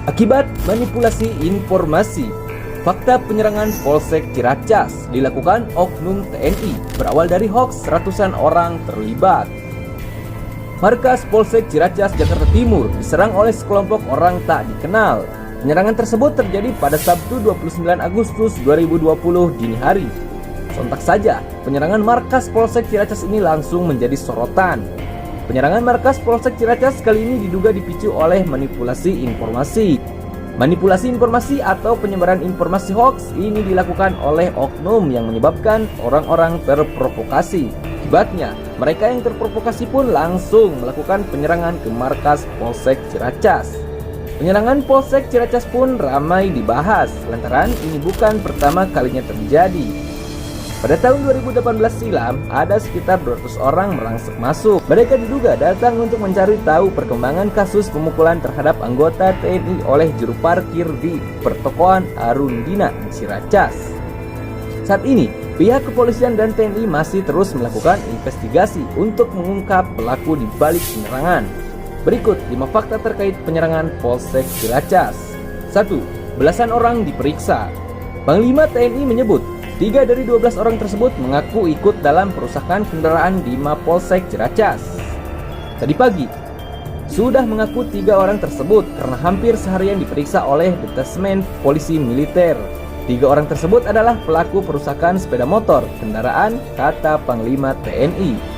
Akibat manipulasi informasi, fakta penyerangan Polsek Ciracas dilakukan oknum TNI berawal dari hoaks ratusan orang terlibat. Markas Polsek Ciracas, Jakarta Timur diserang oleh sekelompok orang tak dikenal. Penyerangan tersebut terjadi pada Sabtu 29 Agustus 2020 dini hari. Sontak saja, penyerangan markas Polsek Ciracas ini langsung menjadi sorotan. Penyerangan markas Polsek Ciracas kali ini diduga dipicu oleh manipulasi informasi. Manipulasi informasi atau penyebaran informasi hoax ini dilakukan oleh oknum yang menyebabkan orang-orang terprovokasi. Akibatnya, mereka yang terprovokasi pun langsung melakukan penyerangan ke markas Polsek Ciracas. Penyerangan Polsek Ciracas pun ramai dibahas lantaran ini bukan pertama kalinya terjadi. Pada tahun 2018 silam, ada sekitar 200 orang merangsek masuk. Mereka diduga datang untuk mencari tahu perkembangan kasus pemukulan terhadap anggota TNI oleh juru parkir di pertokoan Arundina, Ciracas. Saat ini, pihak kepolisian dan TNI masih terus melakukan investigasi untuk mengungkap pelaku di balik penyerangan. Berikut 5 fakta terkait penyerangan Polsek Ciracas. 1. Belasan orang diperiksa. Panglima TNI menyebut 3 dari 12 orang tersebut mengaku ikut dalam perusakan kendaraan di Mapolsek Ciracas. Tadi pagi, sudah mengaku 3 orang tersebut karena hampir seharian diperiksa oleh Detasmen Polisi Militer. 3 orang tersebut adalah pelaku perusakan sepeda motor kendaraan, kata Panglima TNI.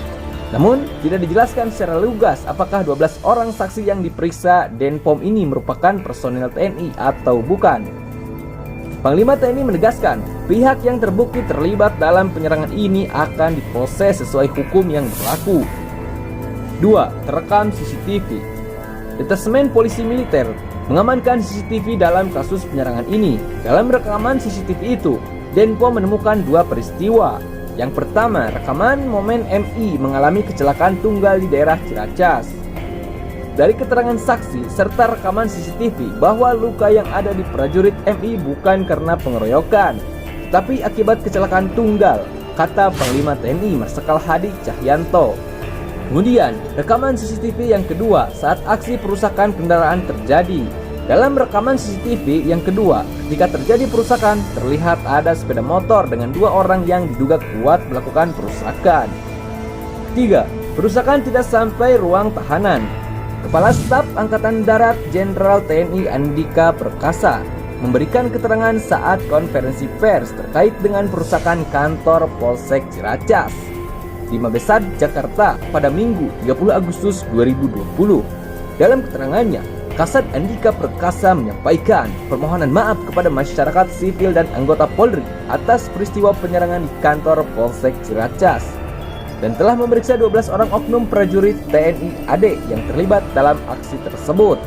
Namun, tidak dijelaskan secara lugas apakah 12 orang saksi yang diperiksa Denpom ini merupakan personil TNI atau bukan. Panglima TNI menegaskan, pihak yang terbukti terlibat dalam penyerangan ini akan diproses sesuai hukum yang berlaku. 2. Terekam CCTV. Detasmen Polisi Militer mengamankan CCTV dalam kasus penyerangan ini. Dalam rekaman CCTV itu, Denpom menemukan 2 peristiwa. Yang pertama, rekaman momen MI mengalami kecelakaan tunggal di daerah Ciracas. Dari keterangan saksi serta rekaman CCTV bahwa luka yang ada di prajurit MI bukan karena pengeroyokan, tapi akibat kecelakaan tunggal, kata Panglima TNI Marsikal Hadi Cahyanto. Kemudian, rekaman CCTV yang kedua saat aksi perusakan kendaraan terjadi. Dalam rekaman CCTV yang kedua, ketika terjadi perusakan, terlihat ada sepeda motor dengan 2 orang yang diduga kuat melakukan perusakan. 3. Perusakan tidak sampai ruang tahanan. Kepala Staf Angkatan Darat Jenderal TNI Andika Perkasa memberikan keterangan saat konferensi pers terkait dengan perusakan kantor Polsek Ciracas di Mabesad, Jakarta pada Minggu 30 Agustus 2020. Dalam keterangannya, Kasat Andika Perkasa menyampaikan permohonan maaf kepada masyarakat sipil dan anggota Polri atas peristiwa penyerangan di kantor Polsek Ciracas dan telah memeriksa 12 orang oknum prajurit TNI AD yang terlibat dalam aksi tersebut.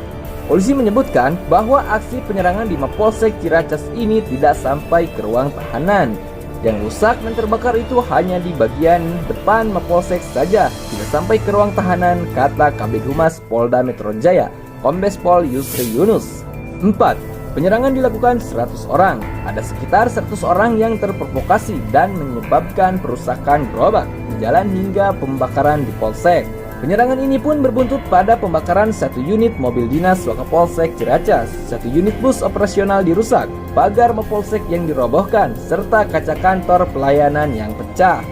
Polisi menyebutkan bahwa aksi penyerangan di Mapolsek Ciracas ini tidak sampai ke ruang tahanan. Yang rusak dan terbakar itu hanya di bagian depan Mapolsek saja, tidak sampai ke ruang tahanan, kata Kabid Humas Polda Metro Jaya, Kombes Pol Yusri Yunus. 4. Penyerangan dilakukan 100 orang. Ada sekitar 100 orang yang terprovokasi dan menyebabkan perusakan gerobak di jalan hingga pembakaran di Polsek. Penyerangan ini pun berbuntut pada pembakaran 1 unit mobil dinas Wakapolsek Ciracas, 1 unit bus operasional dirusak, pagar Mapolsek yang dirobohkan, serta kaca kantor pelayanan yang pecah.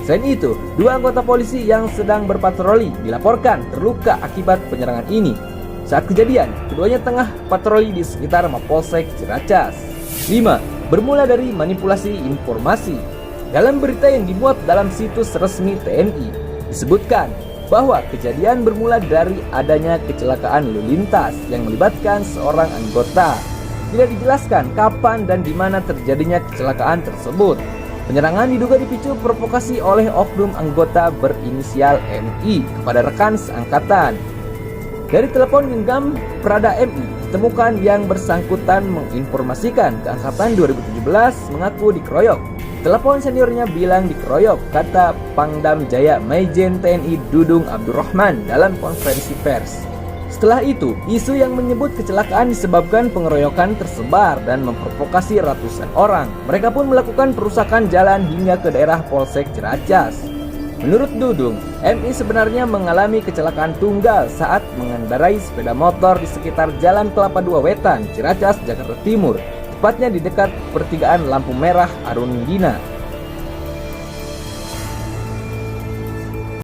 Selain itu, 2 anggota polisi yang sedang berpatroli dilaporkan terluka akibat penyerangan ini. Saat kejadian, keduanya tengah patroli di sekitar Mapolsek Ciracas. 5. Bermula dari manipulasi informasi. Dalam berita yang dimuat dalam situs resmi TNI, disebutkan bahwa kejadian bermula dari adanya kecelakaan lalu lintas yang melibatkan seorang anggota. Tidak dijelaskan kapan dan di mana terjadinya kecelakaan tersebut. Penyerangan diduga dipicu provokasi oleh oknum anggota berinisial MI kepada rekan seangkatan. Dari telepon genggam Prada MI, ditemukan yang bersangkutan menginformasikan ke angkatan 2017 mengaku dikeroyok. Telepon seniornya bilang dikeroyok, kata Pangdam Jaya Maijen TNI Dudung Abdurrahman dalam konferensi pers. Setelah itu, isu yang menyebut kecelakaan disebabkan pengeroyokan tersebar dan memprovokasi ratusan orang. Mereka pun melakukan perusakan jalan hingga ke daerah Polsek Ciracas. Menurut Dudung, MI sebenarnya mengalami kecelakaan tunggal saat mengendarai sepeda motor di sekitar Jalan Kelapa II Wetan, Ciracas, Jakarta Timur, tepatnya di dekat pertigaan lampu merah Arunindina.